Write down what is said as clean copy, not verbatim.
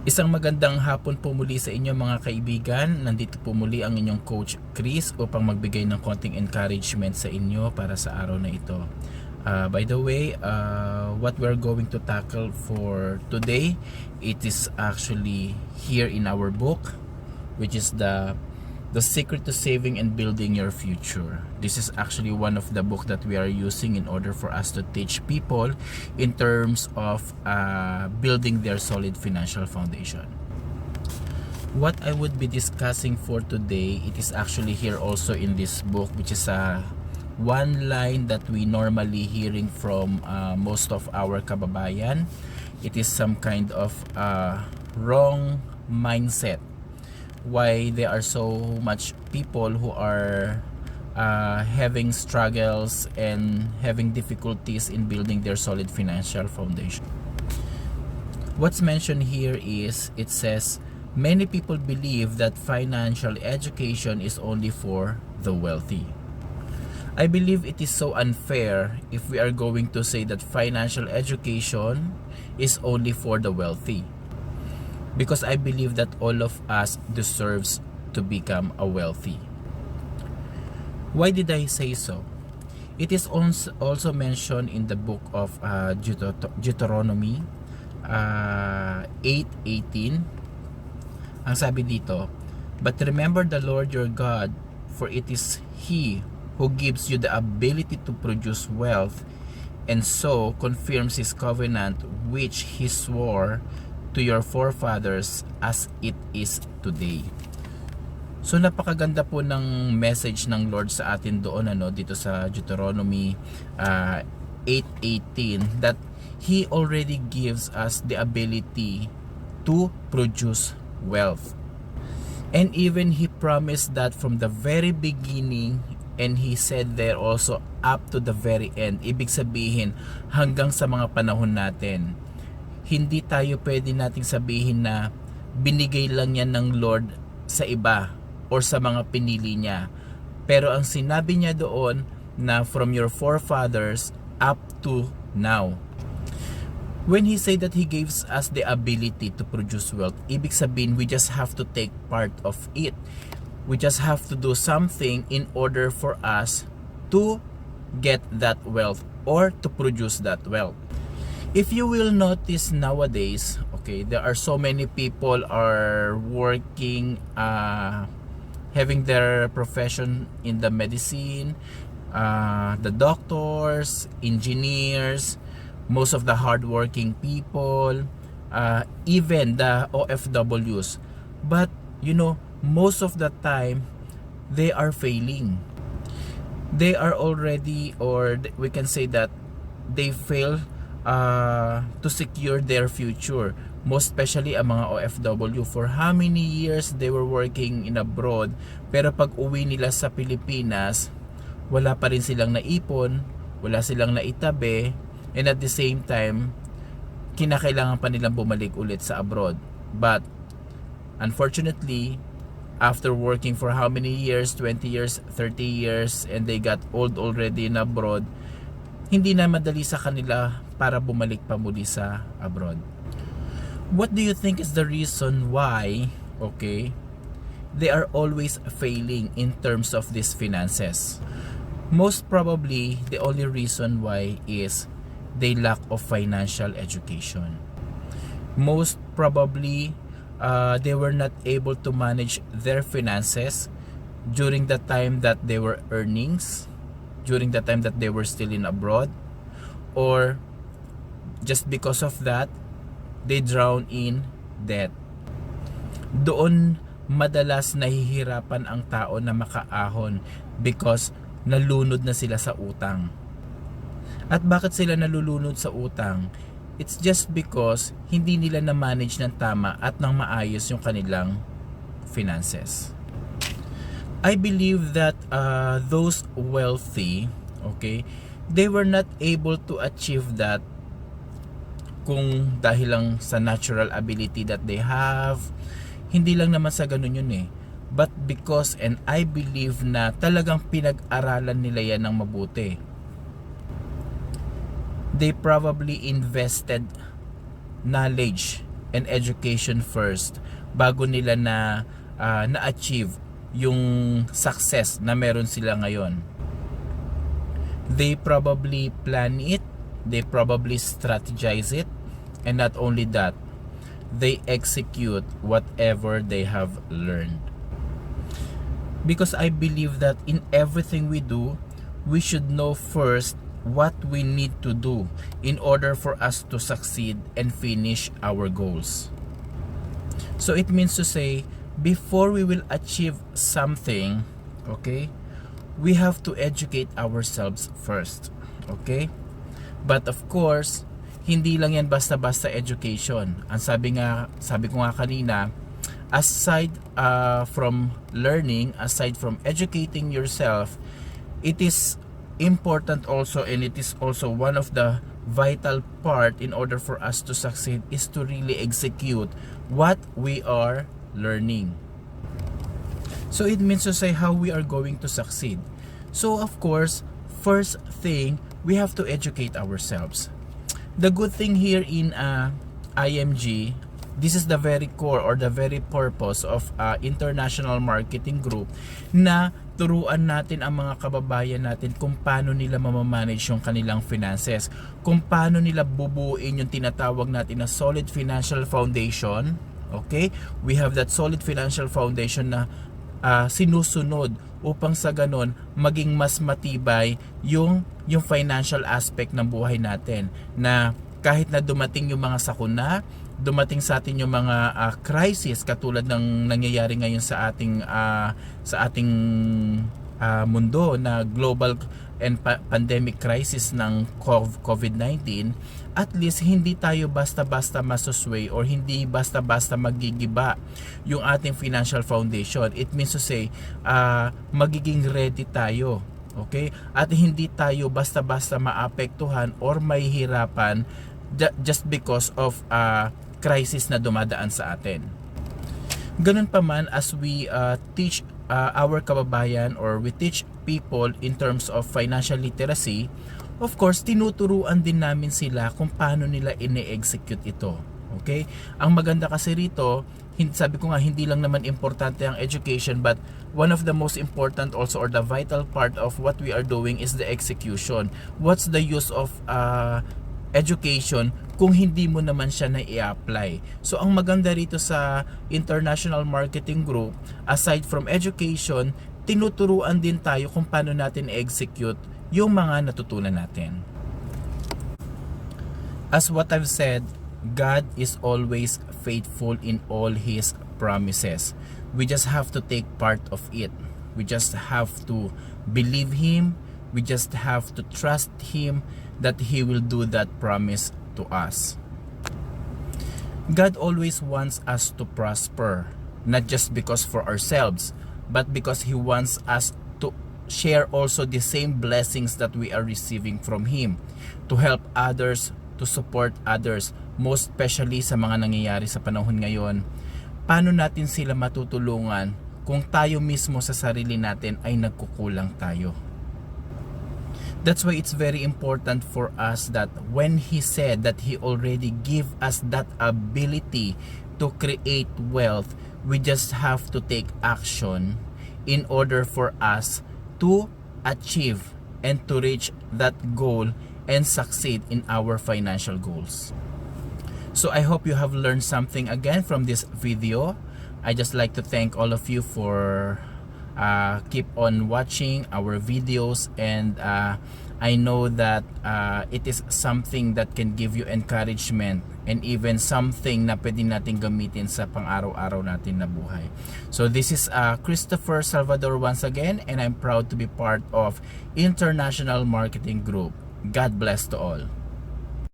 Isang magandang hapon po muli sa inyo mga kaibigan. Nandito po muli ang inyong Coach Chris upang magbigay ng konting encouragement sa inyo para sa araw na ito. By the way, what we're going to tackle for today, it is actually here in our book, which is the Secret to Saving and Building Your Future. This is actually one of the book that we are using in order for us to teach people in terms of building their solid financial foundation. What I would be discussing for today, it is actually here also in this book, which is one line that we normally hearing from most of our kababayan. It is some kind of wrong mindset. Why there are so much people who are having struggles and having difficulties in building their solid financial foundation. What's mentioned here is, it says, many people believe that financial education is only for the wealthy. I believe it is so unfair if we are going to say that financial education is only for the wealthy. Because I believe that all of us deserves to become a wealthy. Why did I say so? It is also mentioned in the book of Deuteronomy 8:18. Ang sabi dito, "But remember the Lord your God, for it is He who gives you the ability to produce wealth, and so confirms His covenant which He swore to your forefathers as it is today." So napakaganda po ng message ng Lord sa atin doon dito sa Deuteronomy 8:18, that He already gives us the ability to produce wealth. And even He promised that from the very beginning, and He said there also up to the very end. Ibig sabihin hanggang sa mga panahon natin. Hindi tayo pwede nating sabihin na binigay lang yan ng Lord sa iba or sa mga pinili niya. Pero ang sinabi niya doon na from your forefathers up to now. When He said that He gives us the ability to produce wealth, ibig sabihin we just have to take part of it. We just have to do something in order for us to get that wealth or to produce that wealth. If you will notice nowadays, okay, there are so many people are working, having their profession in the medicine, the doctors, engineers, most of the hardworking people, even the OFWs. But, most of the time, they are failing. They are already, or we can say that they fail to secure their future, most especially ang mga OFW. For how many years they were working in abroad, pero pag uwi nila sa Pilipinas, wala pa rin silang naipon, wala silang naitabi, and at the same time kinakailangan pa nilang bumalik ulit sa abroad. But unfortunately, after working for how many years, 20 years, 30 years, and they got old already in abroad, hindi na madali sa kanila para bumalik pa muli sa abroad. What do you think is the reason why, okay, they are always failing in terms of these finances? Most probably, the only reason why is they lack of financial education. Most probably, they were not able to manage their finances during the time that they were earnings, during the time that they were still in abroad, or just because of that, they drown in debt. Doon madalas nahihirapan ang tao na makaahon because nalunod na sila sa utang. At bakit sila nalulunod sa utang? It's just because hindi nila na-manage ng tama at ng maayos yung kanilang finances. I believe that those wealthy, okay, they were not able to achieve that kung dahil lang sa natural ability that they have. Hindi lang naman sa ganun yun but because, and I believe na talagang pinag-aralan nila yan ng mabuti. They probably invested knowledge and education first bago nila na-achieve yung success na meron sila ngayon. They probably plan it, they probably strategize it, and not only that, they execute whatever they have learned. Because I believe that in everything we do, we should know first what we need to do in order for us to succeed and finish our goals. So it means to say, before we will achieve something, okay, we have to educate ourselves first, okay? But of course, hindi lang yan basta-basta education. Ang sabi ko nga kanina, aside from learning, aside from educating yourself, it is important also, and it is also one of the vital part in order for us to succeed, is to really execute what we are learning. So it means to say how we are going to succeed. So of course, first thing, we have to educate ourselves. The good thing here in IMG, this is the very core or the very purpose of International Marketing Group, na turuan natin ang mga kababayan natin kung paano nila mamamanage yung kanilang finances, kung paano nila bubuin yung tinatawag natin na solid financial foundation. Okay? We have that solid financial foundation na sinusunod upang sa ganon maging mas matibay yung financial aspect ng buhay natin, na kahit na dumating yung mga sakuna, dumating sa atin yung mga crisis katulad ng nangyayari ngayon sa ating mundo na global and pandemic crisis ng COVID-19, at least hindi tayo basta-basta masusway or hindi basta-basta magigiba yung ating financial foundation. It means to say, magiging ready tayo, okay? At hindi tayo basta-basta maapektuhan or mahihirapan just because of crisis na dumadaan sa atin. Ganun pa man, as we teach our kababayan, or we teach people in terms of financial literacy, of course, tinuturuan din namin sila kung paano nila ine-execute ito. Okay? Ang maganda kasi rito, sabi ko nga, hindi lang naman importante ang education, but one of the most important also, or the vital part of what we are doing, is the execution. What's the use of education kung hindi mo naman siya na i-apply? So ang maganda rito sa International Marketing Group, aside from education, tinuturuan din tayo kung paano natin execute yung mga natutunan natin. As what I've said, God is always faithful in all His promises. We just have to take part of it. We just have to believe Him. We just have to trust Him that He will do that promise to us. God always wants us to prosper, not just because for ourselves, but because He wants us to share also the same blessings that we are receiving from Him, to help others, to support others, most especially sa mga nangyayari sa panahon ngayon. Paano natin sila matutulungan kung tayo mismo sa sarili natin ay nagkukulang tayo? That's why it's very important for us that when He said that He already gave us that ability to create wealth, we just have to take action in order for us to achieve and to reach that goal and succeed in our financial goals. So I hope you have learned something again from this video. I just like to thank all of you for keep on watching our videos, and I know that it is something that can give you encouragement, and even something na pwede natin gamitin sa pang-araw-araw natin na buhay. So this is Christopher Salvador once again, and I'm proud to be part of International Marketing Group. God bless to all.